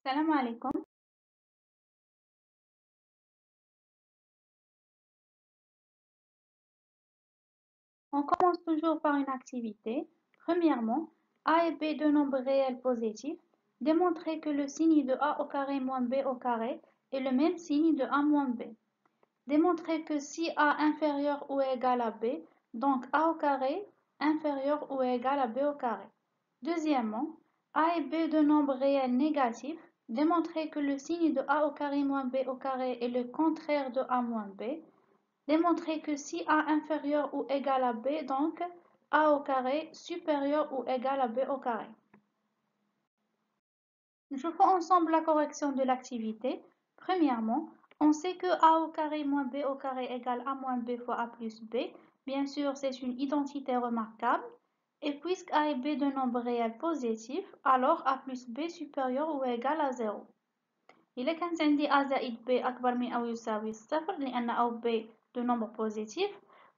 Salam alaikum. On commence toujours par une activité. Premièrement, A et B de nombres réels positifs. Démontrer que le signe de A au carré moins B au carré est le même signe de A moins B. Démontrer que si A inférieur ou égal à B, donc A au carré inférieur ou égal à B au carré. Deuxièmement, A et B de nombres réels négatifs. Démontrer que le signe de A au carré moins B au carré est le contraire de A moins B. Démontrer que si A inférieur ou égal à B, donc A au carré supérieur ou égal à B au carré. Nous faisons ensemble la correction de l'activité. Premièrement, on sait que A au carré moins B au carré égale A moins B fois A plus B. Bien sûr, c'est une identité remarquable. Et puisque A et B de nombres réels positifs, alors A plus B supérieur ou égal à 0. إذا كانت عندي A زائد B أكبر من أو يساوي الصفر لأن A و B de nombres positifs,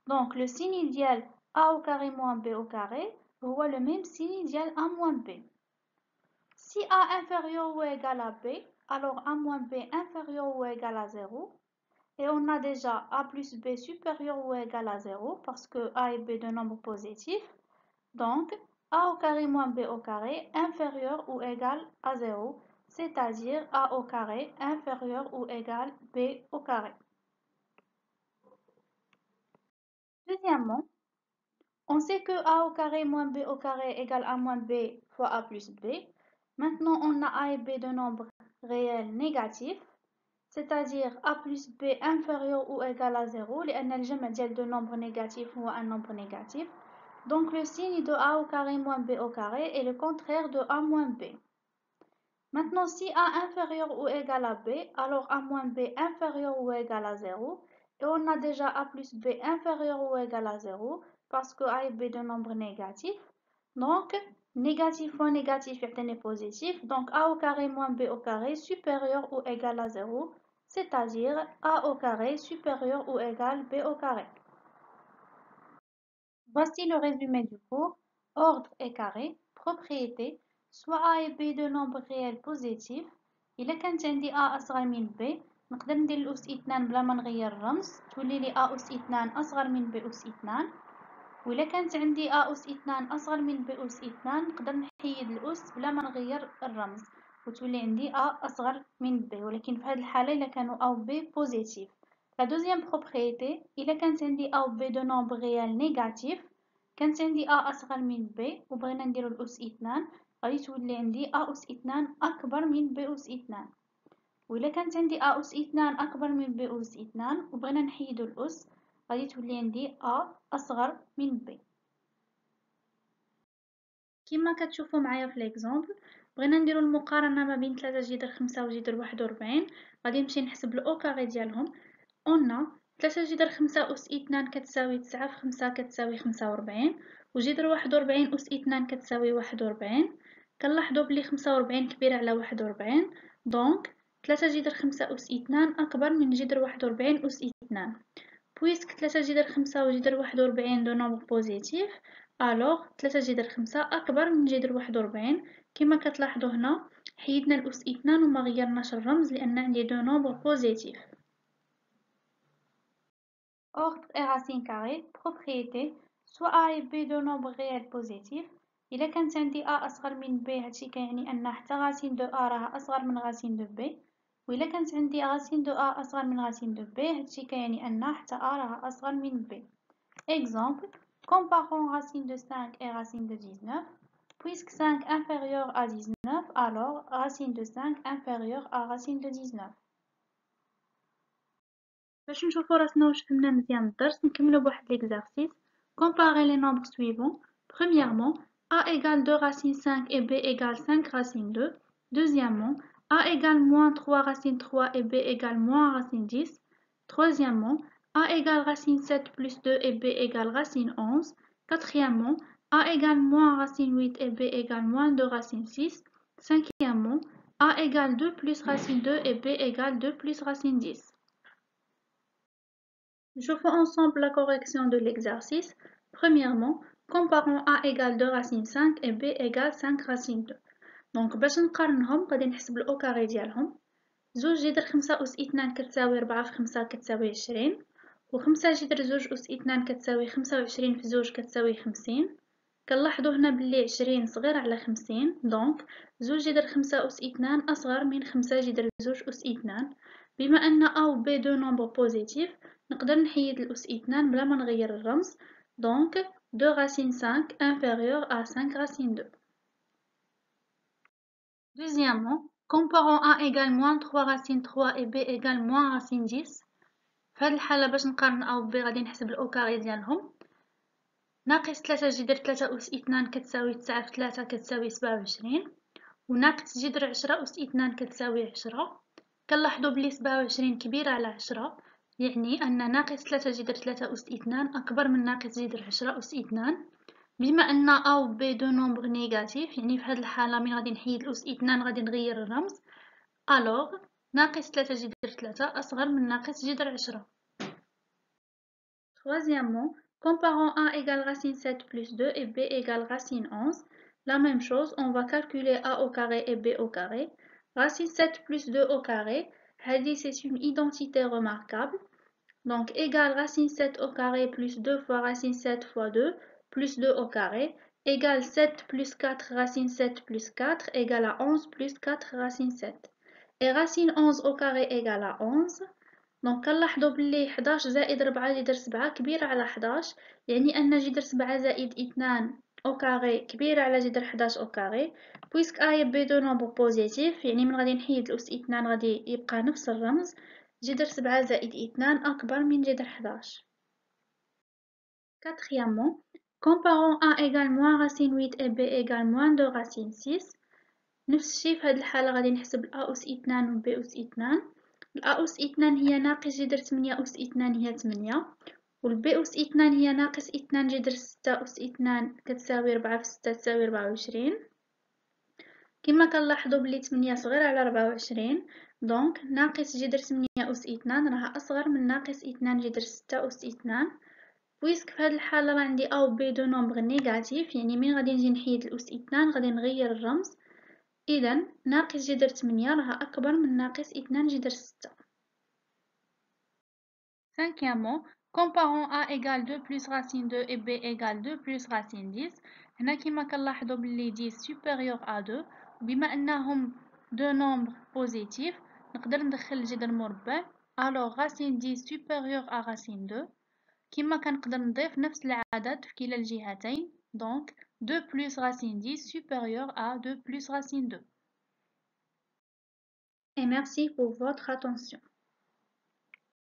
donc le signe ديال A au carré moins B au carré هو le même signe ديال A moins B. Si A inférieur ou égal à B, alors A moins B inférieur ou égal à 0. Et on a déjà A plus B supérieur ou égal à 0 parce que A et B de nombres positifs. Donc, A au carré moins B au carré inférieur ou égal à 0, c'est-à-dire A au carré inférieur ou égal B au carré. Deuxièmement, on sait que A au carré moins B au carré égale A moins B fois A plus B. Maintenant, on a A et B de nombres réels négatifs, c'est-à-dire A plus B inférieur ou égal à 0, لأن الجمع ديال de nombres négatifs هو un nombre négatif. Donc le signe de A au carré moins B au carré est le contraire de A moins B. Maintenant, si A inférieur ou égal à B, alors A moins B inférieur ou égal à 0. Et on a déjà A plus B inférieur ou égal à 0 parce que A et B de nombres négatifs. Donc, négatif fois négatif est positif. Donc, A au carré moins B au carré supérieur ou égal à 0, c'est-à-dire A au carré supérieur ou égal B au carré. Voici le résumé du cours. Ordre et carré. Propriété. soit A et B de nombres réels positifs. إلا كانت عندي A أصغر من B نقدر ندير الأس 2 بلا ما نغير الرمز تولي لي A أس 2 أصغر من B أس 2. وإلا كانت عندي A أس 2 أصغر من B أس 2 نقدر نحيد الأس بلا ما نغير الرمز وتولي عندي A أصغر من B. ولكن في هذه الحالة إلا كانوا A و B positif. La deuxième propriété, إلا كانت عندي A و B de nombres réels négatifs كانت عندي A أصغر من B وبغينا نديرو الأس 2 غادي تولي عندي A أس 2 أكبر من B أس 2. وإلا كانت عندي A أس 2 أكبر من B أس 2 وبغينا نحيدو الأس غادي تولي عندي A أصغر من B. كما كتشوفوا معايا في ليكزامبل بغينا نديرو المقارنة ما بين 3 جذر 5 و جذر 41. غادي نمشي نحسب الأو كاري ديالهم. قلنا 3 جذر 5 أس 2 كتساوي 9 في 5 كتساوي 45 وجذر 41 أس 2 كتساوي 41. كنلاحظوا بلي 45 كبيرة على 41 دونك 3 جذر 5 أس 2 أكبر من جذر 41 أس 2. بويسك 3 جذر 5 و جذر 41 دو نومبر بوزيتيف الوغ 3 جذر 5 أكبر من جذر 41. كما كتلاحظوا هنا حيدنا الأس 2 وما غيرناش الرمز لأن عندي دو نومبر بوزيتيف. Ordre et racine carrée. Propriété. soit A et B de nombres réels positifs. إذا كانت عندي A أصغر من B هادشي كيعني أن حتى racine de A راها أصغر من racine de B. وإذا كانت عندي racine de A أصغر من racine de B هادشي كيعني أن حتى A راها أصغر من B. Exemple. Comparons racine de 5 et racine de 19. Puisque 5 inférieur à 19, alors racine de 5 inférieure à racine de 19. باش نشوفو راسنا واش فهمنا مزيان الدرس نكملو بواحد ليكزارسيس. Comparer les nombres suivants. Premièrement, a égale 2 racine 5 et b égale 5 racine 2. Deuxièmement, a égale moins 3 racine 3 et b égale moins racine 10. Troisièmement, a égale racine 7 plus 2 et b égale racine 11. Quatrièmement, a égale moins racine 8 et b égale moins 2 racine 6. Cinquièmement, a égale 2 plus racine 2 et b égale 2 plus racine 10. Je fais ensemble la correction de l'exercice. Premièrement, comparons A égale 2 racine 5 et B égale 5 racine 2. دونك باش نقارنهم غادي نحسب الأو كاري ديالهم. 2 جذر 5 أس 2 كتساوي 4 في 5 كتساوي 20، و5 جذر 2 أس 2 كتساوي 25 في 2 كتساوي 50. كنلاحظوا هنا بلي 20 صغير على 50، دونك 2 جذر 5 أس 2 أصغر من 5 جذر 2 أس 2. بما أن أ و ب دو نومبر بوزيتيف نقدر نحيد الأس 2 بلا ما نغير الرمز، دونك 2 racine 5 inférieur à 5 racine 2. Deuxièmement, comparons A égale moins 3 racine 3 et B égale moins racine 10. في هذه الحالة باش نقارن A و B غادي نحسب الأو كاري ديالهم. ناقص 3 جذر 3 أس 2 كتساوي 9 في 3 كتساوي 27، وناقص جذر 10 أس 2 كتساوي 10. كنلاحظوا بلي 27 كبيرة على 10، يعني أن ناقص 3 جذر 3 أس 2 أكبر من ناقص جذر 10 أس 2. بما أن A و B دو نومبر نيجاتيف، يعني في هذه الحالة من غادي نحيد الأس 2 غادي نغير الرمز، ألوغ ناقص 3 جذر 3 أصغر من ناقص جذر 10. Troisièmement, comparons A égale racine 7 plus 2 et B égale racine 11. La même chose, on va calculer A au carré et B au carré. Racine 7 plus 2 au carré, c'est une identité remarquable. Donc, égale racine 7 au carré plus 2 fois racine 7 fois 2 plus 2 au carré égale 7 plus 4 racine 7 plus 4 égale à 11 plus 4 racine 7. Et racine 11 au carré égale à 11. دونك كنلاحظوا بلي 11 زائد 4 جذر 7 كبيرة على 11، يعني أن جذر 7 زائد 2 أو كاري كبيرة على جذر 11 أو كاري. بويسك A B دو نومبر بوزيتيف، يعني من غادي نحيد الأس 2 غادي يبقى نفس الرمز، جذر 7 زائد 2 أكبر من جذر 11. Quatrièmement, comparons A égale moins racine 8 et B égale moins 2 racine 6. نفس الشيء في هذه الحالة غادي نحسب A أس 2 و B أس 2. الأ أس 2 هي ناقص جذر 8 أس 2 هي 8، والبي أس 2 هي ناقص 2 جذر 6 أس 2 كتساوي 4 في 6 تساوي 24. كما كنلاحظوا بلي 8 صغير على 24، دونك ناقص جذر 8 أس 2 راه أصغر من ناقص 2 جذر 6 أس 2. بويسك في هذه الحالة راه عندي أ و بي دو نومبر نيجاتيف، يعني من غادي نجي نحيد الأس 2 غادي نغير الرمز، إذا ناقص جذر 8 راه أكبر من ناقص 2 جذر 6. Cinquièmement, comparons A égale 2 plus racine 2 et B égale 2 plus racine 10. هنا كما كنلاحظوا بلي 10 supérieur à 2، بما أنهم deux nombres positifs نقدر ندخل الجذر المربع. alors racine 10 supérieur à racine 2. كما كنقدر نضيف نفس العدد في كلا الجهتين، donc 2 plus racine 10 supérieur à 2 plus racine 2. Et merci pour votre attention.